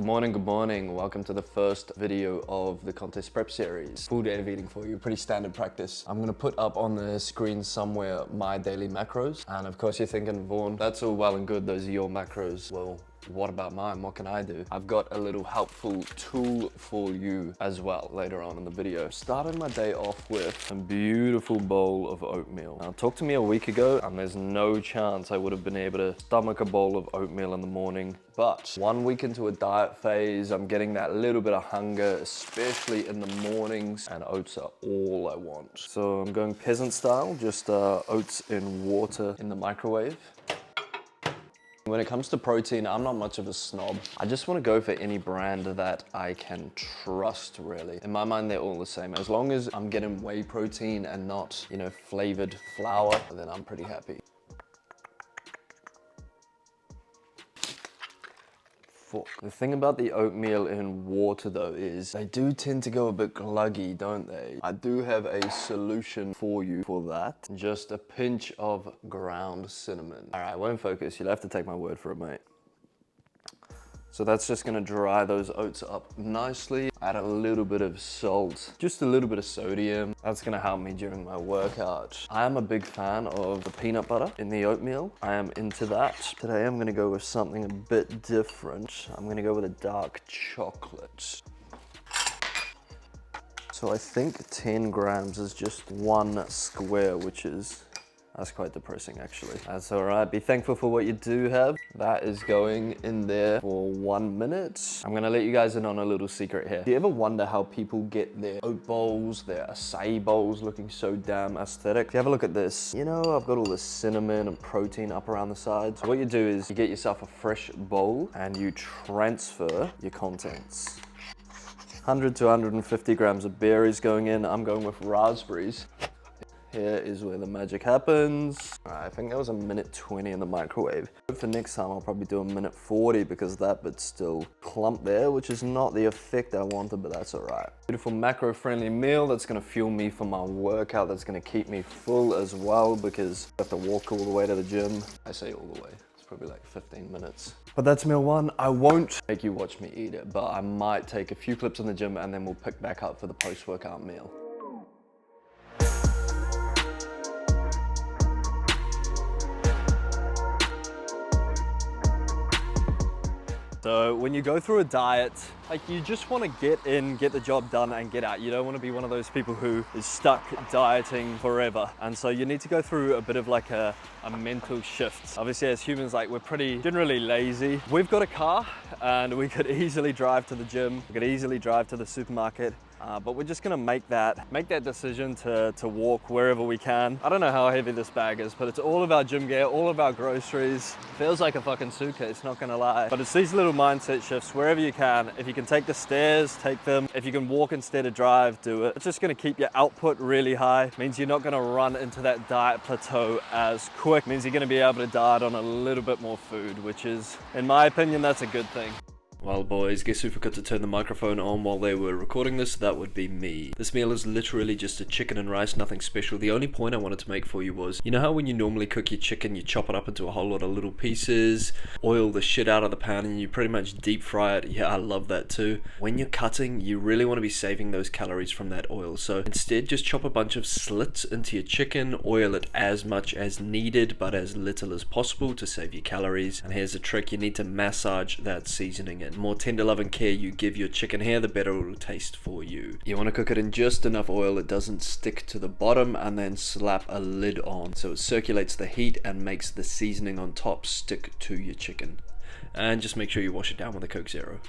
Good morning. Welcome to the first video of the contest prep series. Full day of eating for you, pretty standard practice. I'm gonna put up on the screen somewhere my daily macros. And of course you're thinking, Vaughn, that's all well and good, those are your macros. Well, what about mine? What can I do? I've got a little helpful tool for you as well later on in the video. Started my day off with a beautiful bowl of oatmeal. Now, talk to me a week ago and there's no chance I would have been able to stomach a bowl of oatmeal in the morning. But 1 week into a diet phase, I'm getting that little bit of hunger, especially in the mornings, and oats are all I want. So I'm going peasant style, just oats in water in the microwave. When it comes to protein, I'm not much of a snob. I just want to go for any brand that I can trust, really. In my mind, they're all the same. As long as I'm getting whey protein and not, you know, flavored flour, then I'm pretty happy. The thing about the oatmeal in water though is they do tend to go a bit gluggy, don't they? I do have a solution for you for that. Just a pinch of ground cinnamon. All right, won't focus. You'll have to take my word for it, mate. So that's just gonna dry those oats up nicely. Add a little bit of salt, just a little bit of sodium. That's gonna help me during my workout. I am a big fan of the peanut butter in the oatmeal. I am into that. Today I'm gonna go with something a bit different. I'm gonna go with a dark chocolate. So I think 10 grams is just one square, that's quite depressing actually. That's all right, be thankful for what you do have. That is going in there for 1 minute. I'm gonna let you guys in on a little secret here. Do you ever wonder how people get their oat bowls, their acai bowls looking so damn aesthetic? If you have a look at this, you know, I've got all this cinnamon and protein up around the sides. So what you do is you get yourself a fresh bowl and you transfer your contents. 100 to 150 grams of berries going in. I'm going with raspberries. Here is where the magic happens. All right, I think that was 1:20 in the microwave. For next time, I'll probably do 1:40 because that bit's still clumped there, which is not the effect I wanted, but that's all right. Beautiful macro-friendly meal that's gonna fuel me for my workout, that's gonna keep me full as well because I have to walk all the way to the gym. I say all the way. It's probably like 15 minutes. But that's meal one. I won't make you watch me eat it, but I might take a few clips in the gym and then we'll pick back up for the post-workout meal. So when you go through a diet, like you just want to get in, get the job done and get out. You don't want to be one of those people who is stuck dieting forever. And so you need to go through a bit of like a mental shift. Obviously as humans, like we're pretty generally lazy. We've got a car and we could easily drive to the gym. We could easily drive to the supermarket. But we're just gonna make that decision to walk wherever we can. I don't know how heavy this bag is, but it's all of our gym gear, all of our groceries. Feels like a fucking suitcase, not gonna lie. But it's these little mindset shifts wherever you can. If you can take the stairs, take them. If you can walk instead of drive, do it. It's just gonna keep your output really high. Means you're not gonna run into that diet plateau as quick. Means you're gonna be able to diet on a little bit more food, which is, in my opinion, that's a good thing. Well boys, guess who forgot to turn the microphone on while they were recording this? That would be me. This meal is literally just a chicken and rice, nothing special. The only point I wanted to make for you was, you know how when you normally cook your chicken, you chop it up into a whole lot of little pieces, oil the shit out of the pan and you pretty much deep fry it? Yeah, I love that too. When you're cutting, you really want to be saving those calories from that oil. So instead, just chop a bunch of slits into your chicken, oil it as much as needed, but as little as possible to save your calories. And here's a trick, you need to massage that seasoning in. The more tender love and care you give your chicken here, the better it will taste for you. You want to cook it in just enough oil it doesn't stick to the bottom, and then slap a lid on so it circulates the heat and makes the seasoning on top stick to your chicken. And just make sure you wash it down with a Coke Zero.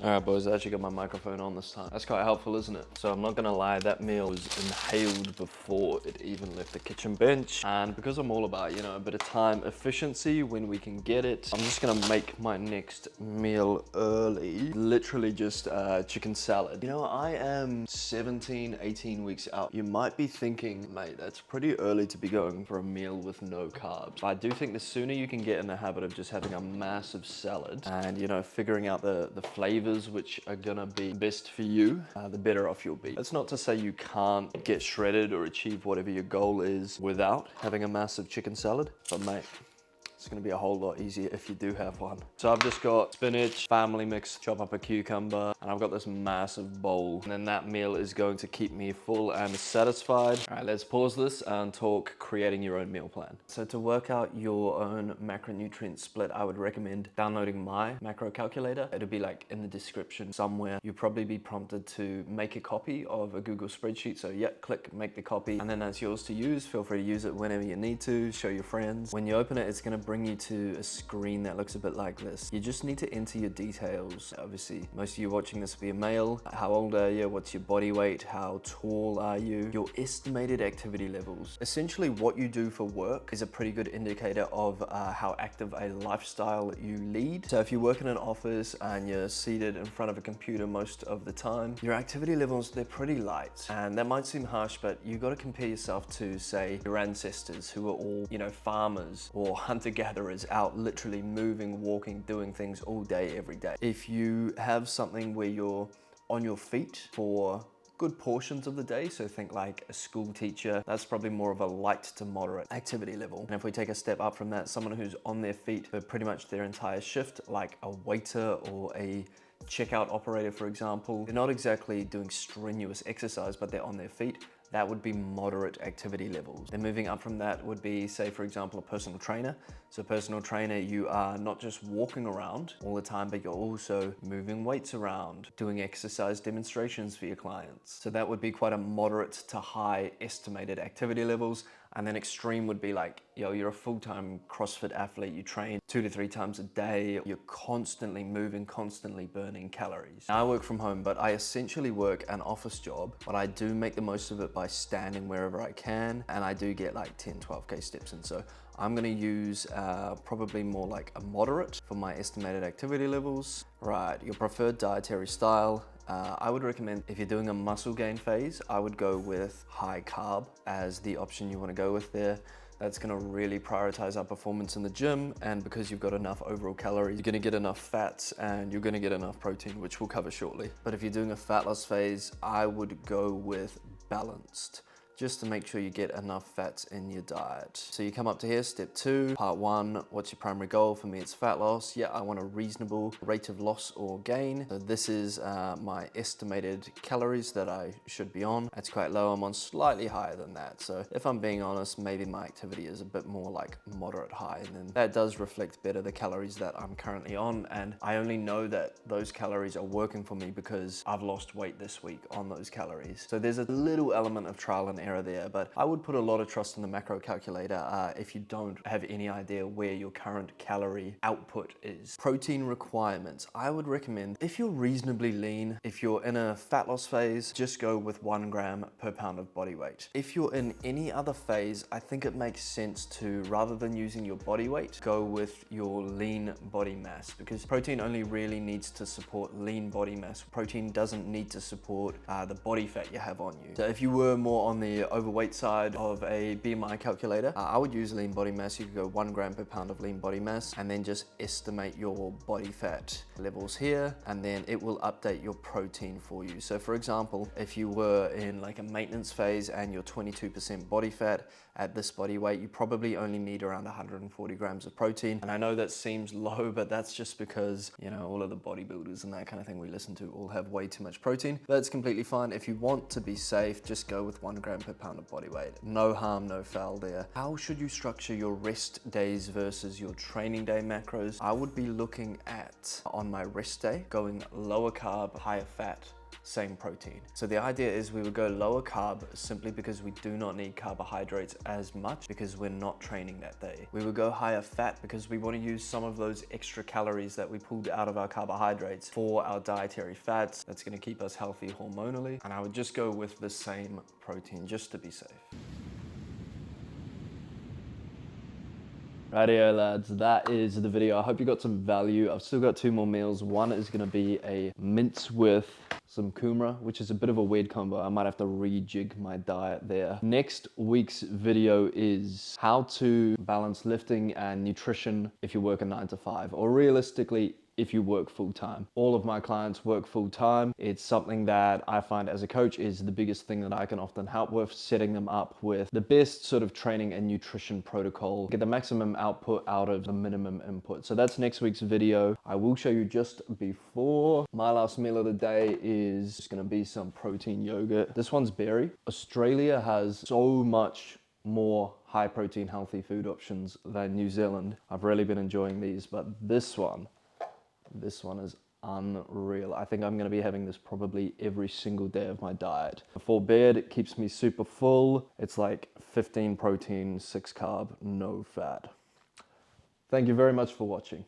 Alright boys, I actually got my microphone on this time. That's quite helpful, isn't it? So I'm not gonna lie, that meal was inhaled before it even left the kitchen bench. And because I'm all about, you know, a bit of time efficiency when we can get it, I'm just gonna make my next meal early. Literally just chicken salad. You know, I am 17, 18 weeks out. You might be thinking, mate, that's pretty early to be going for a meal with no carbs. But I do think the sooner you can get in the habit of just having a massive salad and, you know, figuring out the flavors which are gonna be best for you, the better off you'll be. That's not to say you can't get shredded or achieve whatever your goal is without having a massive chicken salad, but mate, It's gonna be a whole lot easier if you do have one. So I've just got spinach, family mix, chop up a cucumber, and I've got this massive bowl. And then that meal is going to keep me full and satisfied. All right, let's pause this and talk creating your own meal plan. So to work out your own macronutrient split, I would recommend downloading my macro calculator. It'll be like in the description somewhere. You'll probably be prompted to make a copy of a Google spreadsheet. So yeah, click make the copy, and then that's yours to use. Feel free to use it whenever you need to, show your friends. When you open it, it's gonna bring you to a screen that looks a bit like this. You just need to enter your details. Obviously, most of you watching this will be a male. How old are you? What's your body weight? How tall are you? Your estimated activity levels. Essentially, what you do for work is a pretty good indicator of how active a lifestyle you lead. So if you work in an office and you're seated in front of a computer most of the time, your activity levels, they're pretty light. And that might seem harsh, but you got to compare yourself to, say, your ancestors who are all, you know, farmers or hunter-gatherers out literally moving, walking, doing things all day, every day. If you have something where you're on your feet for good portions of the day, so think like a school teacher, that's probably more of a light to moderate activity level. And if we take a step up from that, someone who's on their feet for pretty much their entire shift, like a waiter or a checkout operator, for example, they're not exactly doing strenuous exercise, but they're on their feet. That would be moderate activity levels. Then moving up from that would be, say, for example, a personal trainer. So personal trainer, you are not just walking around all the time, but you're also moving weights around, doing exercise demonstrations for your clients. So that would be quite a moderate to high estimated activity levels. And then extreme would be like, yo, you're a full-time CrossFit athlete, you train 2 to 3 times a day, you're constantly moving, constantly burning calories. Now, I work from home, but I essentially work an office job, but I do make the most of it by standing wherever I can, and I do get like 10, 12K steps in. So I'm gonna use probably more like a moderate for my estimated activity levels. Right, your preferred dietary style. I would recommend if you're doing a muscle gain phase, I would go with high carb as the option you want to go with there. That's going to really prioritize our performance in the gym, and because you've got enough overall calories, you're going to get enough fats and you're going to get enough protein, which we'll cover shortly. But if you're doing a fat loss phase, I would go with balanced, just to make sure you get enough fats in your diet. So you come up to here, step 2, part 1, what's your primary goal? For me, it's fat loss. Yeah, I want a reasonable rate of loss or gain. So this is my estimated calories that I should be on. That's quite low, I'm on slightly higher than that. So if I'm being honest, maybe my activity is a bit more like moderate high, and then that does reflect better the calories that I'm currently on. And I only know that those calories are working for me because I've lost weight this week on those calories. So there's a little element of trial and error there, but I would put a lot of trust in the macro calculator if you don't have any idea where your current calorie output is. Protein requirements. I would recommend, if you're reasonably lean, if you're in a fat loss phase, just go with 1 gram per pound of body weight. If you're in any other phase, I think it makes sense to, rather than using your body weight, go with your lean body mass, because protein only really needs to support lean body mass. Protein doesn't need to support the body fat you have on you. So if you were more on the overweight side of a BMI calculator, I would use lean body mass. You could go 1 gram per pound of lean body mass, and then just estimate your body fat levels here, and then it will update your protein for you. So for example, if you were in like a maintenance phase and you're 22% body fat at this body weight, you probably only need around 140 grams of protein. And I know that seems low, but that's just because, you know, all of the bodybuilders and that kind of thing we listen to all have way too much protein. That's completely fine. If you want to be safe, just go with 1 gram per pound of body weight. No harm, no foul there. How should you structure your rest days versus your training day macros? I would be looking at, on my rest day, going lower carb, higher fat, same protein. So the idea is we would go lower carb simply because we do not need carbohydrates as much because we're not training that day. We would go higher fat because we want to use some of those extra calories that we pulled out of our carbohydrates for our dietary fats. That's going to keep us healthy hormonally. And I would just go with the same protein just to be safe. Rightio lads, that is the video. I hope you got some value. I've still got 2 more meals. One is gonna be a mince with some kumara, which is a bit of a weird combo. I might have to rejig my diet there. Next week's video is how to balance lifting and nutrition if you work a 9 to 5, or realistically, if you work full time. All of my clients work full time. It's something that I find as a coach is the biggest thing that I can often help with, setting them up with the best sort of training and nutrition protocol, get the maximum output out of the minimum input. So that's next week's video. I will show you just before. My last meal of the day is just gonna be some protein yogurt. This one's berry. Australia has so much more high protein healthy food options than New Zealand. I've really been enjoying these, but this one is unreal. I think I'm gonna be having this probably every single day of my diet. Before bed, it keeps me super full. It's like 15 protein, 6 carb, no fat. Thank you very much for watching.